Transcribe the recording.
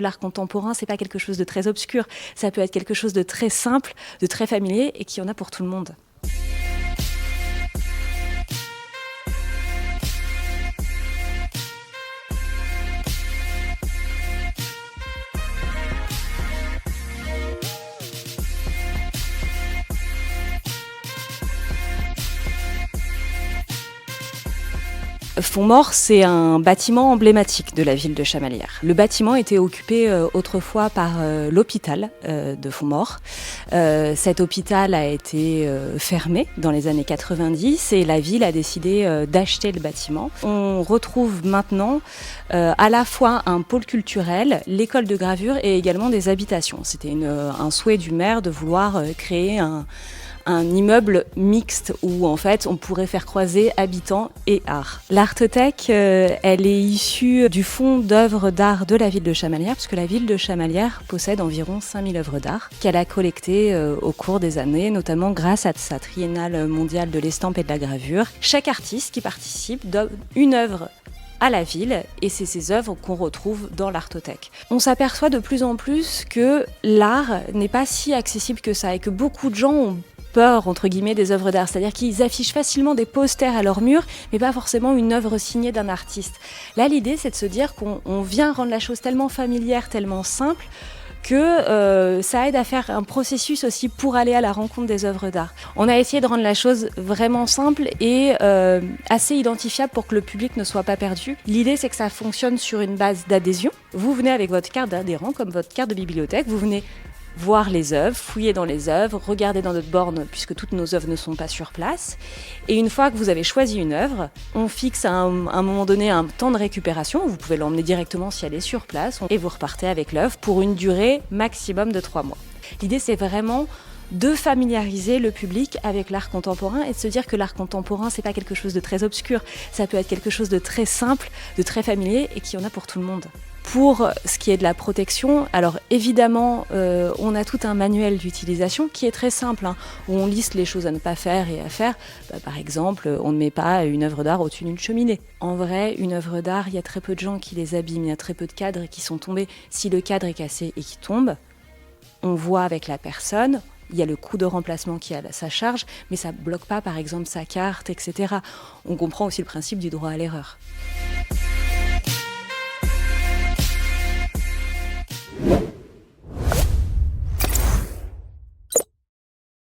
L'art contemporain, c'est pas quelque chose de très obscur, ça peut être quelque chose de très simple, de très familier et qui en a pour tout le monde. Fontmaur, c'est un bâtiment emblématique de la ville de Chamalières. Le bâtiment était occupé autrefois par l'hôpital de Fontmaur. Cet hôpital a été fermé dans les années 90 et la ville a décidé d'acheter le bâtiment. On retrouve maintenant à la fois un pôle culturel, l'école de gravure et également des habitations. C'était un souhait du maire de vouloir créer un immeuble mixte où en fait on pourrait faire croiser habitants et art. L'Artothèque, elle est issue du fonds d'œuvres d'art de la ville de Chamalières, puisque la ville de Chamalières possède environ 5000 œuvres d'art qu'elle a collectées au cours des années, notamment grâce à sa triennale mondiale de l'estampe et de la gravure. Chaque artiste qui participe donne une œuvre à la ville et c'est ces œuvres qu'on retrouve dans l'Artothèque. On s'aperçoit de plus en plus que l'art n'est pas si accessible que ça et que beaucoup de gens ont peur, entre guillemets, des œuvres d'art. C'est-à-dire qu'ils affichent facilement des posters à leur mur, mais pas forcément une œuvre signée d'un artiste. Là, l'idée, c'est de se dire qu'on vient rendre la chose tellement familière, tellement simple, que ça aide à faire un processus aussi pour aller à la rencontre des œuvres d'art. On a essayé de rendre la chose vraiment simple et assez identifiable pour que le public ne soit pas perdu. L'idée, c'est que ça fonctionne sur une base d'adhésion. Vous venez avec votre carte d'adhérent, comme votre carte de bibliothèque, vous venez voir les œuvres, fouiller dans les œuvres, regarder dans notre borne puisque toutes nos œuvres ne sont pas sur place. Et une fois que vous avez choisi une œuvre, on fixe à un moment donné un temps de récupération. Vous pouvez l'emmener directement si elle est sur place et vous repartez avec l'œuvre pour une durée maximum de 3 mois. L'idée, c'est vraiment de familiariser le public avec l'art contemporain et de se dire que l'art contemporain, c'est pas quelque chose de très obscur. Ça peut être quelque chose de très simple, de très familier et qui en a pour tout le monde. Pour ce qui est de la protection, alors évidemment, on a tout un manuel d'utilisation qui est très simple, où on liste les choses à ne pas faire et à faire. Par exemple, on ne met pas une œuvre d'art au-dessus d'une cheminée. En vrai, une œuvre d'art, il y a très peu de gens qui les abîment, il y a très peu de cadres qui sont tombés. Si le cadre est cassé et qui tombe, on voit avec la personne. Il y a le coût de remplacement qui a sa charge, mais ça ne bloque pas, par exemple, sa carte, etc. On comprend aussi le principe du droit à l'erreur.